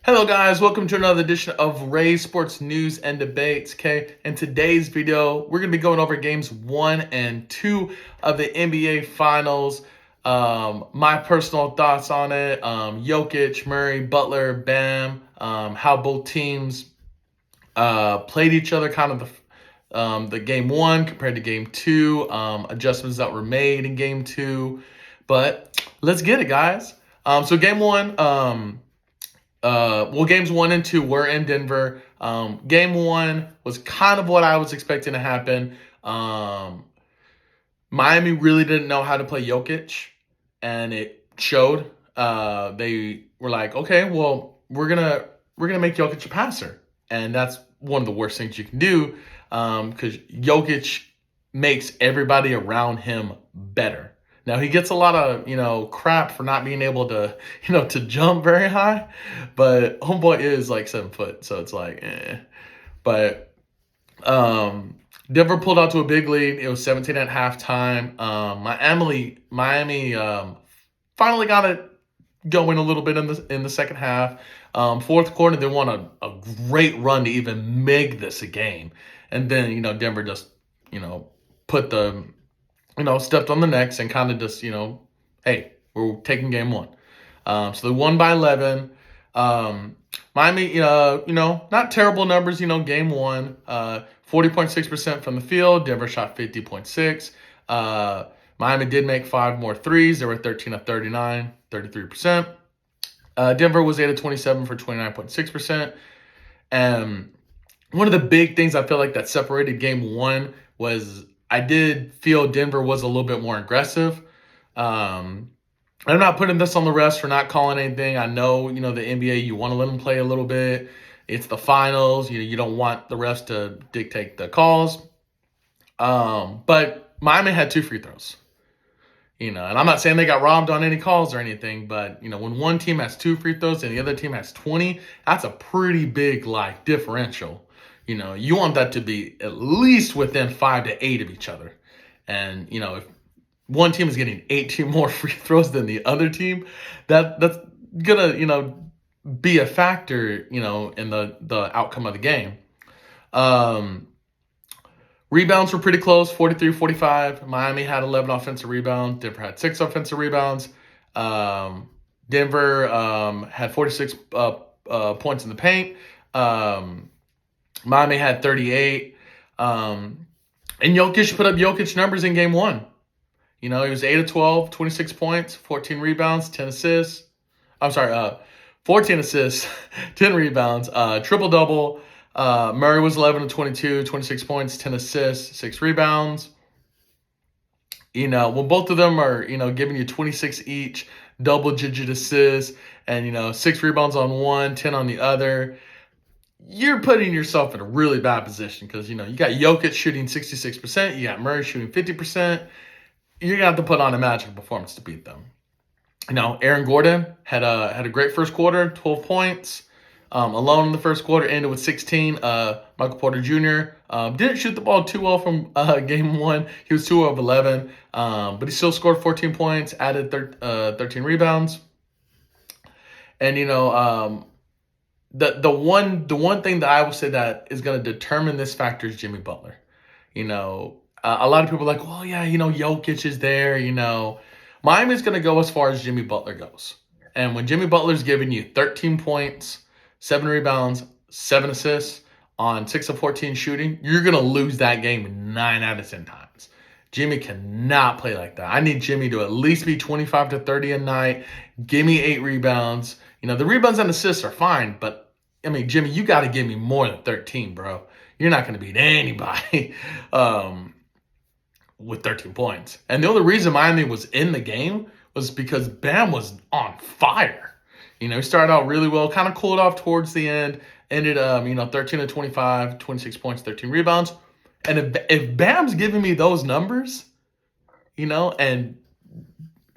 Hello guys, welcome to another edition of Ray Sports News and Debates. Okay, in today's video, we're gonna be going over games 1 and 2 of the NBA Finals. My personal thoughts on it: Jokic, Murray, Butler, Bam, how both teams played each other, kind of the game one compared to game two, adjustments that were made in game two. But let's get it, guys. So game one. Games 1 and 2 were in Denver. Game one was kind of what I was expecting to happen. Miami really didn't know how to play Jokic, and it showed. They were like, okay, well, we're gonna make Jokic a passer, and that's one of the worst things you can do, because Jokic makes everybody around him better. Now he gets a lot of crap for not being able to to jump very high, but homeboy is like 7 foot, so it's like But Denver pulled out to a big lead. It was 17 at halftime. Miami finally got it going a little bit in the second half. Fourth quarter, they won a great run to even make this a game, and then Denver just put the stepped on the necks and kind of just hey, we're taking game one. So they won by 11. Miami, not terrible numbers. Game one, 40.6% from the field. Denver shot 50.6. Miami did make 5 more threes. They were 13 of 39, 33%. Denver was 8 of 27 for 29.6%. And one of the big things I feel like that separated game one was I did feel Denver was a little bit more aggressive. I'm not putting this on the refs for not calling anything. I know, the NBA, you want to let them play a little bit. It's the finals. You don't want the refs to dictate the calls. But Miami had 2 free throws. And I'm not saying they got robbed on any calls or anything, but, when one team has 2 free throws and the other team has 20, that's a pretty big, differential. You want that to be at least within 5 to 8 of each other. And, if one team is getting 18 more free throws than the other team, that's gonna, be a factor, in the outcome of the game. Rebounds were pretty close, 43-45. Miami had 11 offensive rebounds. Denver had 6 offensive rebounds. Denver had 46 points in the paint. Miami had 38. And Jokic put up Jokic numbers in game one. He was 8 of 12, 26 points, 14 rebounds, 10 assists. 14 assists, 10 rebounds, triple-double. Murray was 11 of 22, 26 points, 10 assists, 6 rebounds. When both of them are, giving you 26 each, double-digit assists, and, 6 rebounds on one, 10 on the other, you're putting yourself in a really bad position because, you got Jokic shooting 66%, you got Murray shooting 50%. You're going to have to put on a magical performance to beat them. Aaron Gordon had a great first quarter, 12 points. Alone in the first quarter, ended with 16. Michael Porter Jr. Didn't shoot the ball too well from game one. He was 2 of 11, but he still scored 14 points, added 13 rebounds. And the one thing that I will say that is going to determine this factor is Jimmy Butler. A lot of people are like, well, yeah, Jokic is there. Miami's going to go as far as Jimmy Butler goes. And when Jimmy Butler's giving you 13 points, 7 rebounds, 7 assists on 6 of 14 shooting, you're going to lose that game 9 out of 10 times. Jimmy cannot play like that. I need Jimmy to at least be 25 to 30 a night. Give me 8 rebounds. The rebounds and assists are fine, but, Jimmy, you got to give me more than 13, bro. You're not going to beat anybody with 13 points. And the only reason Miami was in the game was because Bam was on fire. He started out really well, kind of cooled off towards the end, ended 13 to 25, 26 points, 13 rebounds. And if Bam's giving me those numbers, and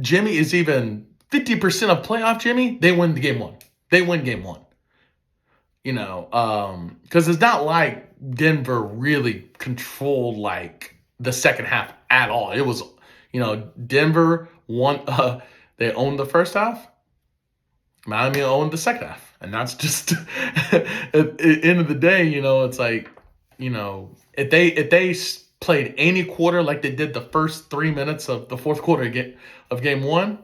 Jimmy is even 50% of playoff Jimmy, they win the game one. They win game one. Because it's not like Denver really controlled the second half at all. It was, Denver won. They owned the first half. Miami owned the second half, and that's just at the end of the day, it's like, if they played any quarter like they did the first 3 minutes of the fourth quarter of game one,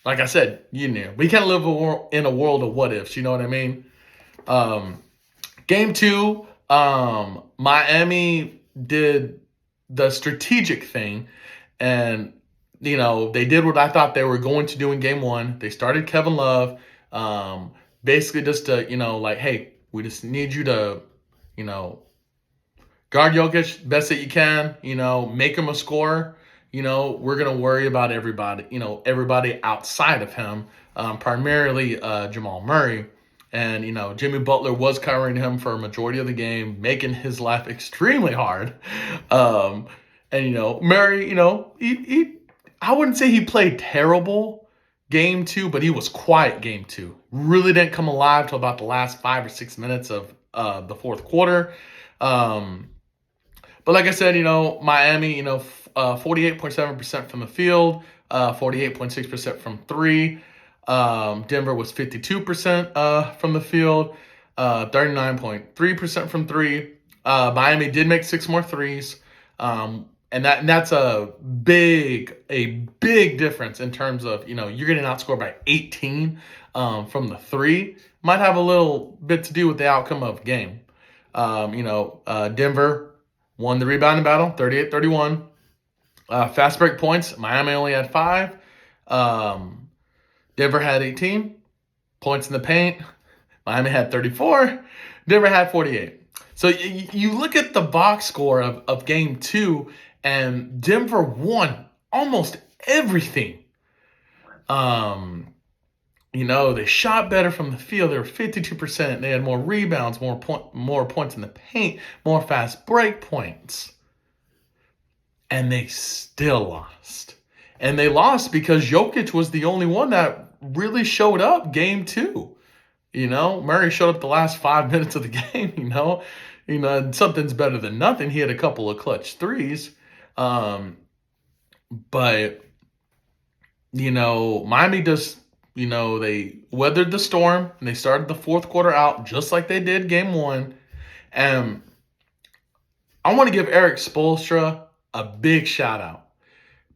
like I said, we can't live in a world of what ifs. You know what I mean? Game two, Miami did the strategic thing, and they did what I thought they were going to do in game one. They started Kevin Love, basically just to, like, hey, we just need you to, guard Jokic best that you can, make him a scorer. We're going to worry about everybody outside of him, primarily Jamal Murray. And, Jimmy Butler was covering him for a majority of the game, making his life extremely hard. And, Murray, I wouldn't say he played terrible game two, but he was quiet game two. Really didn't come alive till about the last 5 or 6 minutes of the fourth quarter. But like I said, Miami, 48.7% from the field, 48.6% from three. Denver was 52% from the field, 39.3% from three. Miami did make 6 more threes. And that's a big difference in terms of, you're getting outscored by 18 from the three. Might have a little bit to do with the outcome of the game. Denver won the rebounding battle, 38-31. Fast break points, Miami only had 5. Denver had 18. Points in the paint, Miami had 34. Denver had 48. So you look at the box score of game two, and Denver won almost everything. They shot better from the field. They were 52%. They had more rebounds, more points in the paint, more fast break points. And they still lost. And they lost because Jokic was the only one that really showed up game two. Murray showed up the last 5 minutes of the game, something's better than nothing. He had a couple of clutch threes. But, Miami just, they weathered the storm, and they started the fourth quarter out just like they did game one. And I want to give Eric Spoelstra a big shout out,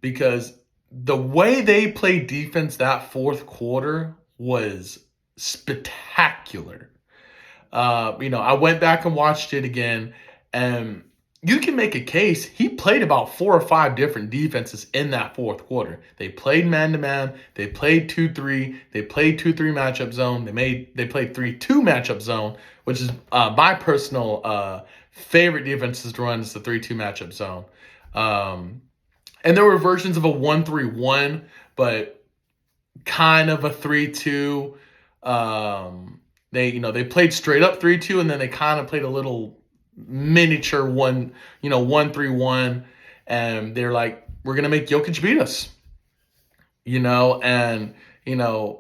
because the way they played defense that fourth quarter was spectacular. I went back and watched it again, and you can make a case. He played about 4 or 5 different defenses in that fourth quarter. They played man-to-man. They played 2-3. They played 2-3 matchup zone. They played 3-2 matchup zone, which is my personal favorite defenses to run is the 3-2 matchup zone. And there were versions of a 1-3-1, but kind of a 3-2. They played straight up 3-2, and then they kind of played a little miniature 1-3-1, and they're like, we're gonna make Jokic beat us. And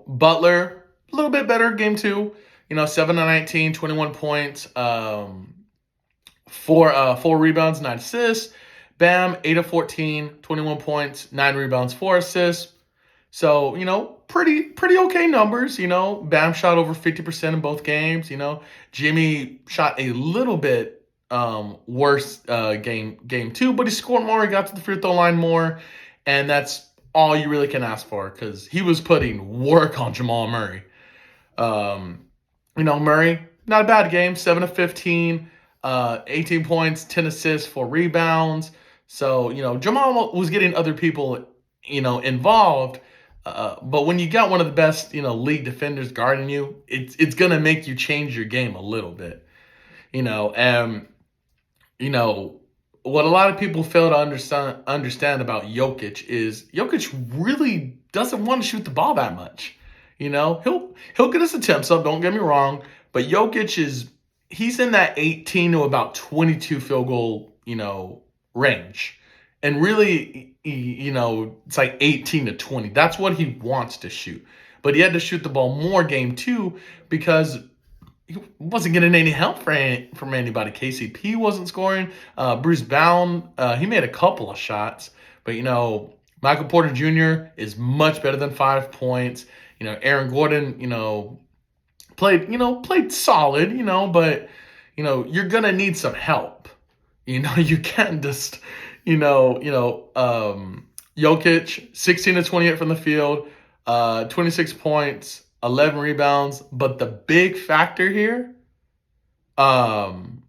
Butler, a little bit better game two. 7-19, 21 points, 4 rebounds, 9 assists. Bam, 8-14, 21 points, 9 rebounds, 4 assists. So, pretty okay numbers. Bam shot over 50% in both games. Jimmy shot a little bit worse game two, but he scored more. He got to the free throw line more, and that's all you really can ask for, because he was putting work on Jamal Murray. Murray, not a bad game, 7-15, 18 points, 10 assists, 4 rebounds. So, Jamal was getting other people, involved. But when you got one of the best, league defenders guarding you, it's going to make you change your game a little bit. And, what a lot of people fail to understand about Jokic is Jokic really doesn't want to shoot the ball that much. He'll get his attempts up, don't get me wrong, but Jokic he's in that 18 to about 22 field goal, range. And really, it's like 18 to 20. That's what he wants to shoot. But he had to shoot the ball more game two because he wasn't getting any help from anybody. KCP wasn't scoring. Bruce Brown, he made a couple of shots. But, Michael Porter Jr. is much better than 5 points. Aaron Gordon, played solid, but you're gonna need some help. You can't just, Jokic, 16 to 28 from the field, 26 points, 11 rebounds. But the big factor here, I'm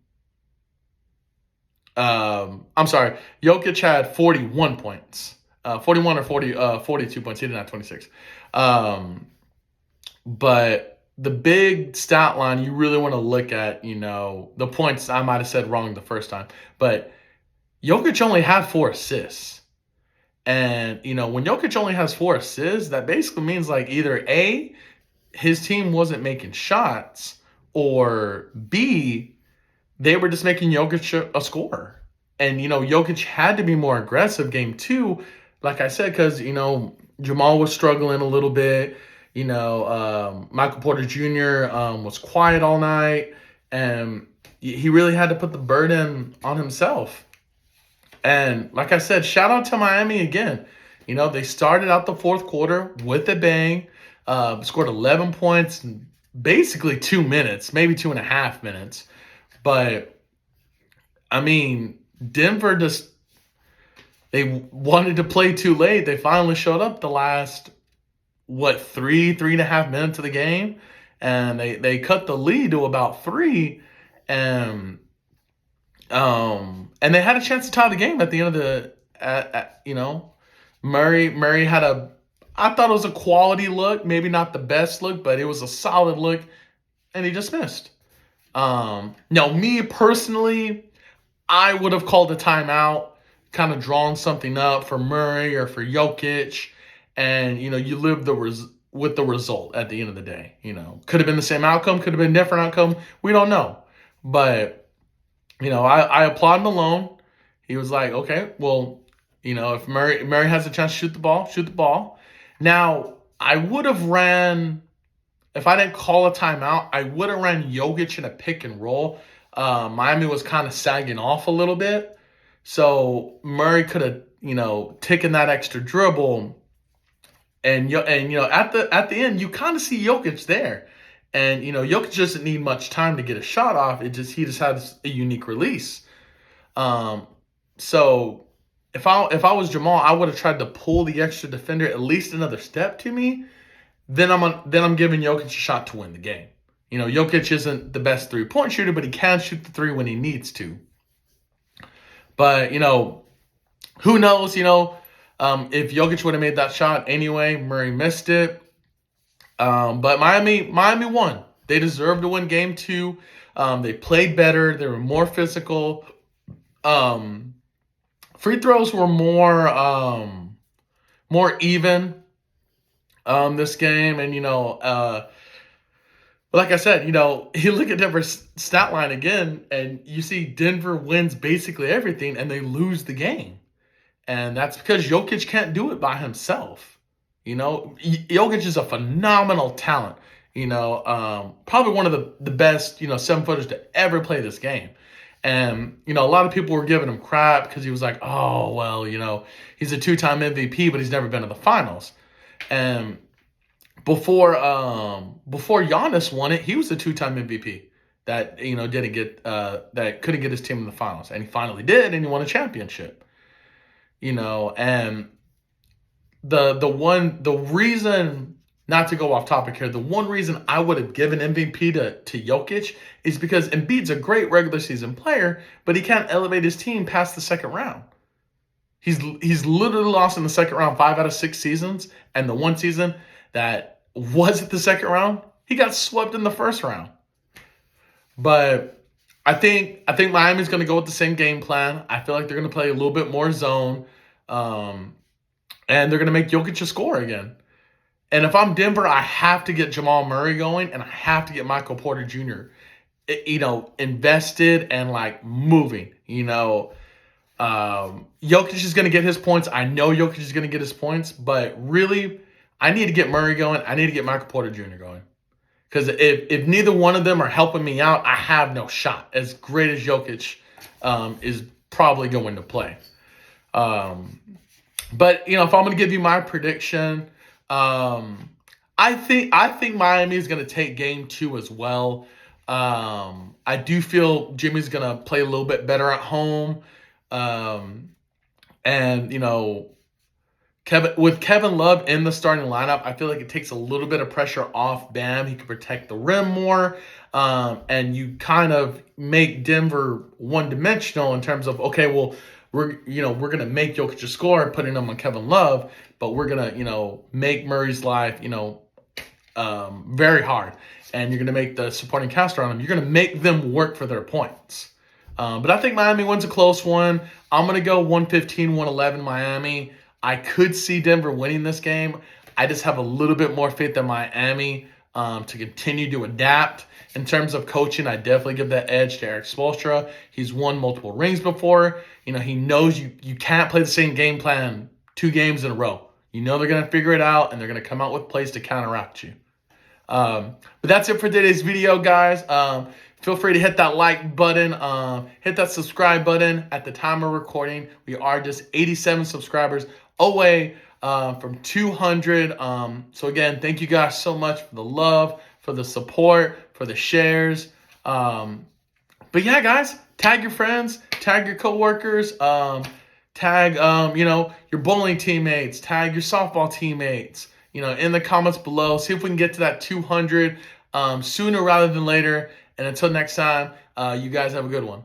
sorry, Jokic had 41 points, 41 or 42 points. He didn't have 26. But the big stat line you really want to look at, the points I might have said wrong the first time, but Jokic only had 4 assists. And, when Jokic only has 4 assists, that basically means like either A, his team wasn't making shots, or B, they were just making Jokic a scorer. And, Jokic had to be more aggressive game 2, like I said, because, Jamal was struggling a little bit. Michael Porter Jr. Was quiet all night, and he really had to put the burden on himself. And like I said, shout out to Miami again. They started out the fourth quarter with a bang, scored 11 points in basically 2 minutes, maybe 2.5 minutes. But, I mean, Denver they wanted to play too late. They finally showed up the last, 3.5 minutes of the game. And they cut the lead to about 3. And they had a chance to tie the game at the end of Murray had I thought it was a quality look, maybe not the best look, but it was a solid look, and he just missed. Now, me personally, I would have called a timeout, kind of drawn something up for Murray or for Jokic, and, you live with the result at the end of the day. Could have been the same outcome, could have been a different outcome. We don't know. But, I applaud Malone. He was like, okay, well, if Murray has a chance to shoot the ball. Now, I would have ran, if I didn't call a timeout, I would have ran Jokic in a pick and roll. Miami was kind of sagging off a little bit. So Murray could have, taken that extra dribble. And at the end, you kind of see Jokic there. And, Jokic doesn't need much time to get a shot off. He just has a unique release. So if I was Jamal, I would have tried to pull the extra defender at least another step to me. Then I'm giving Jokic a shot to win the game. Jokic isn't the best 3-point shooter, but he can shoot the 3 when he needs to. But, who knows, if Jokic would have made that shot anyway. Murray missed it. But Miami won. They deserved to win game 2. They played better. They were more physical. Free throws were more even this game. And, like I said, you look at Denver's stat line again, and you see Denver wins basically everything, and they lose the game. And that's because Jokic can't do it by himself. Jokic is a phenomenal talent. Probably one of the best, 7-footers to ever play this game. And, a lot of people were giving him crap because he was like, oh, well, he's a 2-time MVP, but he's never been to the finals. And before Giannis won it, he was a 2-time MVP that, didn't get, that couldn't get his team in the finals. And he finally did, and he won a championship. And the reason, not to go off topic here, the one reason I would have given MVP to Jokic is because Embiid's a great regular season player, but he can't elevate his team past the second round. He's literally lost in the second round 5 out of 6 seasons, and the one season that wasn't the second round, he got swept in the first round. But I think Miami's going to go with the same game plan. I feel like they're going to play a little bit more zone, and they're going to make Jokic a score again. And if I'm Denver, I have to get Jamal Murray going, and I have to get Michael Porter Jr. Invested and moving. Jokic is going to get his points. I know Jokic is going to get his points, but really, I need to get Murray going. I need to get Michael Porter Jr. going. Because if neither one of them are helping me out, I have no shot. As great as Jokic is probably going to play. But, if I'm going to give you my prediction, I I think Miami is going to take game 2 as well. I do feel Jimmy's going to play a little bit better at home. Um, and Kevin Love in the starting lineup, I feel like it takes a little bit of pressure off Bam. He can protect the rim more, and you kind of make Denver one dimensional in terms of, okay, well, we're gonna make Jokic score and putting him on Kevin Love, but we're gonna make Murray's life very hard, and you're gonna make the supporting cast around him. You're gonna make them work for their points. But I think Miami wins a close one. I'm gonna go 115-111 Miami. I could see Denver winning this game. I just have a little bit more faith in Miami to continue to adapt. In terms of coaching, I definitely give that edge to Erik Spoelstra. He's won multiple rings before. He knows you can't play the same game plan 2 games in a row. They're going to figure it out, and they're going to come out with plays to counteract you. But that's it for today's video, guys. Feel free to hit that like button, hit that subscribe button. At the time of recording, we are just 87 subscribers away from 200. So again, thank you guys so much for the love, for the support, for the shares. But yeah, guys, tag your friends, tag your coworkers, tag your bowling teammates, tag your softball teammates. In the comments below. See if we can get to that 200 sooner rather than later. And until next time, you guys have a good one.